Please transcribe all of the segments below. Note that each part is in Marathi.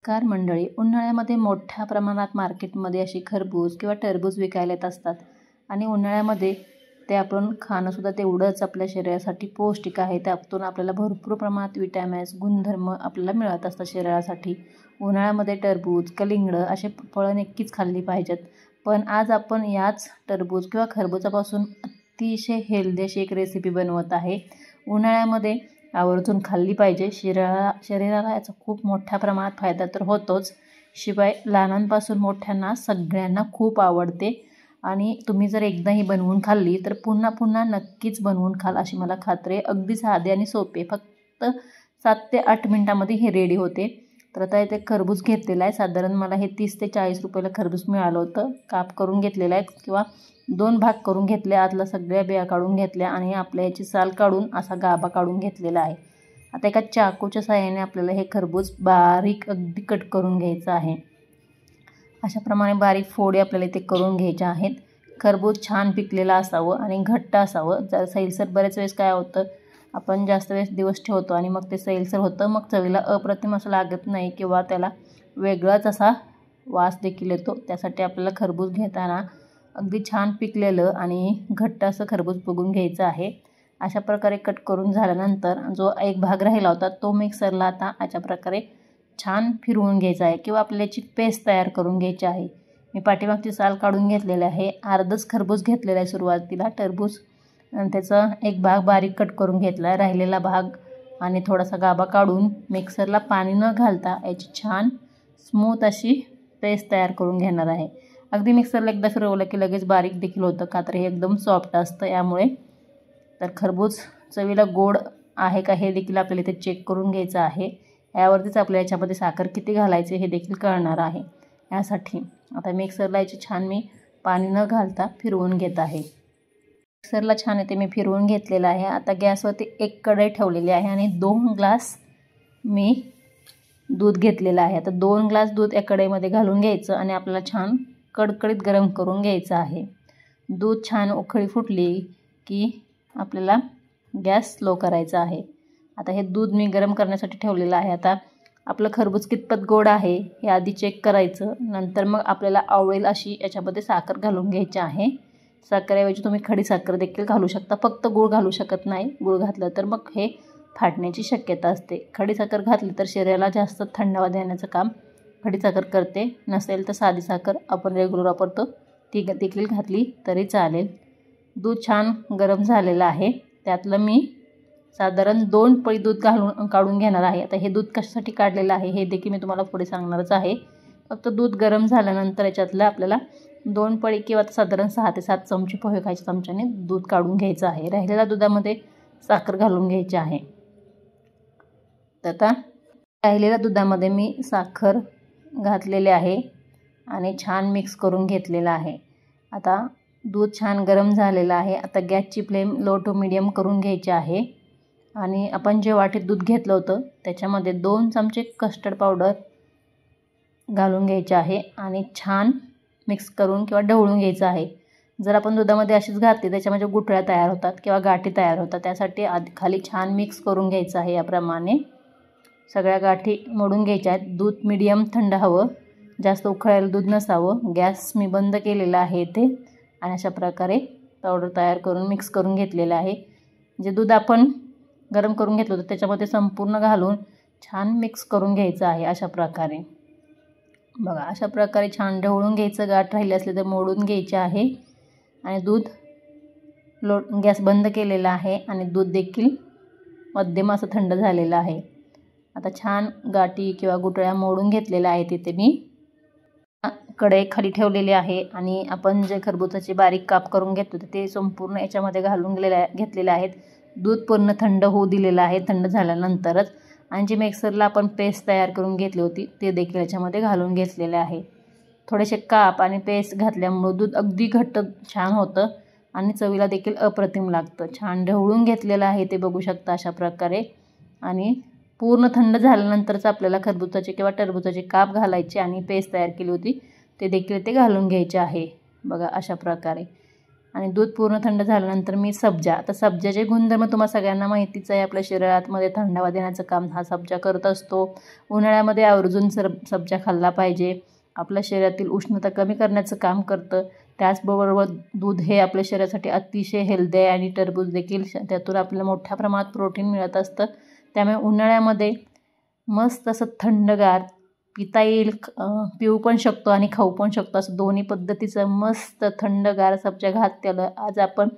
कार मंडळी, उन्हाळ्यामध्ये मोठ्या प्रमाणात मार्केटमध्ये अशी खरबूज किंवा टरबूज विकायला येत असतात आणि उन्हाळ्यामध्ये ते आपण खाणंसुद्धा तेवढंच आपल्या शरीरासाठी पौष्टिक आहे. त्यातून आपल्याला भरपूर प्रमाणात विटॅमिन्स, गुणधर्म आपल्याला मिळत असतात शरीरासाठी. उन्हाळ्यामध्ये टरबूज, कलिंगडं असे फळं नक्कीच खाल्ली पाहिजेत. पण आज आपण याच टरबूज किंवा खरबुजापासून अतिशय हेल्दी अशी एक रेसिपी बनवत आहे. उन्हाळ्यामध्ये आवर्जून खाल्ली पाहिजे. शरीराला याचा खूप मोठ्या प्रमाणात फायदा तर होतोच, शिवाय लहानांपासून मोठ्यांना सगळ्यांना खूप आवडते आणि तुम्ही जर एकदा ही बनवून खाल्ली तर पुन्हा पुन्हा नक्कीच बनवून खाल अशी मला खात्री आहे. अगदी साधे आणि सोपे, फक्त 7 ते 8 मिनटामध्ये हे रेडी होते. तर आता इथे खरबूज घेतलेला आहे. साधारण मला हे 30 ते 40 रुपयाला खरबूज मिळालं होतं. काप करून घेतलेलं आहे किंवा 2 भाग करून घेतले. आतला सगळ्या बिया काढून घेतल्या आणि आपल्या याची साल काढून असा गाभा काढून घेतलेला आहे. आता एका चाकूच्या साहाय्याने आपल्याला हे खरबूज बारीक अगदी कट करून घ्यायचं आहे. अशाप्रमाणे बारीक फोडी आपल्याला इथे करून घ्यायच्या आहेत. खरबूज छान पिकलेलं असावं आणि घट्ट असावं. जर सैलसर बरेच वेळेस काय होतं, आपण जास्त वेळेस दिवस ठेवतो आणि मग ते सैलसर होतं, मग चवीला अप्रतिम असं लागत नाही किंवा त्याला वेगळाच असा वास देखील येतो. त्यासाठी आपल्याला खरबूज घेताना अगदी छान पिकलेलं आणि घट्ट असं खरबूज बघून घ्यायचं आहे. अशा प्रकारे कट करून झाल्यानंतर जो एक भाग राहिला होता तो मिक्सरला आता अशा प्रकारे छान फिरवून घ्यायचा आहे किंवा आपल्याला याची पेस्ट तयार करून घ्यायची आहे. मी पाठीमागची साल काढून घेतलेली आहे. अर्धच खरबूज घेतलेला आहे सुरुवातीला टरबूज, आणि त्याचा एक भाग बारीक कट करून घेतला आहे. राहिलेला भाग आणि थोडासा गाभा काढून मिक्सरला पाणी न घालता याची छान स्मूथ अशी पेस्ट तयार करून घेणार आहे. अगदी मिक्सरला एकदा फिरवलं की लगेच बारीक देखील होतं, का तर हे एकदम सॉफ्ट असतं यामुळे. तर खरबूज चवीला गोड आहे का हे देखील आपल्याला इथे चेक करून घ्यायचं आहे. यावरतीच आपल्याला याच्यामध्ये साखर किती घालायचे हे देखील कळणार आहे. यासाठी आता मिक्सरला याची छान मी पाणी न घालता फिरवून घेत आहे. मिक्सरला छान येते मी फिरवून घेतलेलं आहे. आता गॅसवरती एक कढई ठेवलेली आहे आणि 2 ग्लास मी दूध घेतलेलं आहे. आता 2 ग्लास दूध या कढईमध्ये घालून घ्यायचं आणि आपल्याला छान कडकडीत गरम करून घ्यायचं आहे. दूध छान उकळी फुटली की आपल्याला गॅस स्लो करायचा आहे. आता हे दूध मी गरम करण्यासाठी ठेवलेलं आहे. आता आपलं खरबूज कितपत गोड आहे हे आधी चेक करायचं. नंतर मग आपल्याला आवडेल अशी याच्यामध्ये साखर घालून घ्यायची आहे. साखरेऐवजी तुम्ही खडी साखर देखील घालू शकता. फक्त गूळ घालू शकत नाही. गूळ घातलं तर मग हे फाटण्याची शक्यता असते. खडी साखर घातली तर शरीराला जास्त थंडावा देण्याचं काम खडी साखर करते. नसेल तर साधी साखर आपण रेग्युलर वापरतो ती देखील घातली तरी चालेल. दूध छान गरम झालेलं आहे. त्यातलं मी साधारण 2 पळी दूध काढून घेणार आहे. आता हे दूध कशासाठी काढलेलं आहे हे देखील मी तुम्हाला पुढे सांगणारच आहे. फक्त दूध गरम झाल्यानंतर याच्यातलं आपल्याला 2 पळी किंवा साधारण 6 ते 7 चमचे पोहे खायच्या चमच्याने दूध काढून घ्यायचं आहे. राहिलेल्या दुधामध्ये साखर घालून घ्यायची आहे. तर आता राहिलेल्या दुधामध्ये मी साखर घातलेले आहे आणि छान मिक्स करून घेतलेलं आहे. आता दूध छान गरम झालेलं आहे. आता गॅसची फ्लेम लो टू मीडियम करून घ्यायची आहे आणि आपण जे वाटीत दूध घेतलं होतं त्याच्यामध्ये 2 चमचे कस्टर्ड पावडर घालून घ्यायचे आहे आणि छान मिक्स करून किंवा ढवळून घ्यायचं आहे. जर आपण दुधामध्ये अशीच घातली त्याच्यामध्ये गुठळ्या तयार होतात किंवा गाठी तयार होतात. त्यासाठी खाली छान मिक्स करून घ्यायचं आहे. याप्रमाणे सगळ्या गाठी मोडून घ्यायच्या आहेत. दूध मीडियम थंड हवं, जास्त उकळलेलं दूध नसावं. गॅस मी बंद केलेला आहे इथे आणि अशा प्रकारे पावडर तयार करून मिक्स करून घेतलेलं आहे. जे दूध आपण गरम करून घेतलं होतं त्याच्यामध्ये संपूर्ण घालून छान मिक्स करून घ्यायचं आहे. अशा प्रकारे बघा, अशा प्रकारे छान ढवळून घ्यायचं. गाठ राहिली असले तर मोडून घ्यायचे आहे आणि दूध गॅस बंद केलेला आहे आणि दूध देखील मध्यम असं थंड झालेलं आहे. आता छान गाठी किंवा गुठळ्या मोडून घेतलेल्या आहेत. तिथे मी कढई खाली ठेवलेली आहे आणि आपण जे खरबुजाचे बारीक काप करून घेतो ते संपूर्ण याच्यामध्ये घालून घेतलेले आहेत. दूध पूर्ण थंड होऊ दिलेलं आहे. थंड झाल्यानंतरच आणि जी मिक्सरला आपण पेस्ट तयार करून घेतली होती ते देखील याच्यामध्ये घालून घेतलेले आहे. थोडेसे काप आणि पेस्ट घातल्यामुळं दूध अगदी घट्ट छान होतं आणि चवीला देखील अप्रतिम लागतं. छान ढवळून घेतलेलं आहे ते बघू शकता अशा प्रकारे. आणि पूर्ण थंड झाल्यानंतरच आपल्याला खरबुजाचे किंवा टरबुजाचे काप घालायचे आणि पेस्ट तयार केली होती ते देखील ते घालून घ्यायचे आहे. बघा अशा प्रकारे आणि दूध पूर्ण थंड झाल्यानंतर मी सब्जा, आता सब्जाचे गुणधर्म तुम्हाला सगळ्यांना माहितीच आहे. आपल्या शरीरामध्ये थंडावा देण्याचं काम हा सब्जा करत असतो. उन्हाळ्यामध्ये आवर्जून सब्जा खाल्ला पाहिजे. आपल्या शरीरातील उष्णता कमी करण्याचं काम करतं. त्याचबरोबर दूध हे आपल्या शरीरासाठी अतिशय हेल्दी आहे आणि टरबूज देखील त्यातून आपल्याला मोठ्या प्रमाणात प्रोटीन मिळत असतं. त्यामुळे उन्हाळ्यामध्ये मस्त असं थंडगार पिता येईल, पिऊ पण शकतो आणि खाऊ पण शकतो, असं दोन्ही पद्धतीचं मस्त थंडगार सब्जा घातलेलं आज आपण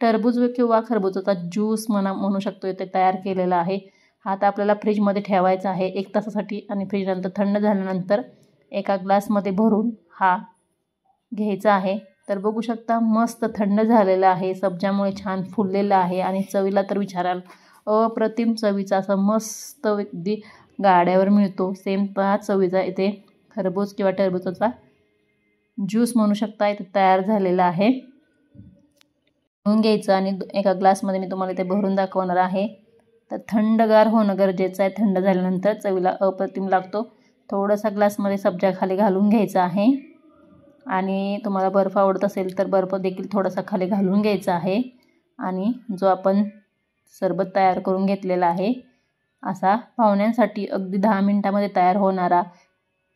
टरबूज किंवा खरबुजाचा ज्यूस म्हणू शकतो ते तयार केलेला आहे. हा आता आपल्याला फ्रीजमध्ये ठेवायचा आहे 1 तासासाठी आणि फ्रीजनंतर थंड झाल्यानंतर एका ग्लासमध्ये भरून हा घ्यायचा आहे. तर बघू शकता मस्त थंड झालेला आहे, सब्जामुळे छान फुललेला आहे आणि चवीला तर विचाराल अप्रतिम चवीचा असा मस्त अगदी गाड्यावर मिळतो सेम त्याच चवीचा इथे खरबूज किंवा टरबूजाचा ज्यूस म्हणू शकता इथे तयार झालेला आहे. घेऊन घ्यायचं आणि एका ग्लासमध्ये मी तुम्हाला इथे भरून दाखवणार आहे. तर थंडगार होणं गरजेचं आहे. थंड झाल्यानंतर चवीला अप्रतिम लागतो. थोडासा ग्लासमध्ये सब्जा खाली घालून घ्यायचा आहे आणि तुम्हाला बर्फ आवडत असेल तर बर्फ देखील थोडासा खाली घालून घ्यायचा आहे आणि जो आपण सरबत तयार करून घेतलेला आहे असा पाहुण्यांसाठी अगदी 10 मिनिटामध्ये तयार होणारा,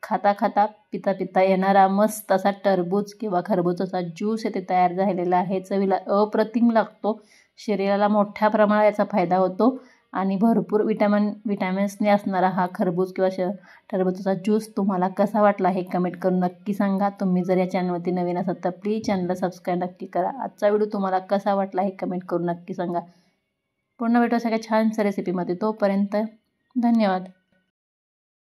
खाता खाता पिता पिता येणारा मस्त असा टरबूज किंवा खरबुजाचा ज्यूस येथे तयार झालेला आहे. चवीला अप्रतिम लागतो. शरीराला मोठ्या प्रमाणात याचा फायदा होतो आणि भरपूर विटॅमिन्सने असणारा हा खरबूज किंवा टरबूजाचा ज्यूस तुम्हाला कसा वाटला हे कमेंट करून नक्की सांगा. तुम्ही जर या चॅनलवरती नवीन असाल तर प्लीज चॅनलला सबस्क्राईब नक्की करा. आजचा व्हिडिओ तुम्हाला कसा वाटला हे कमेंट करून नक्की सांगा. पुन्हा भेटू सगळ्या छानशा रेसिपीमध्ये. तोपर्यंत धन्यवाद.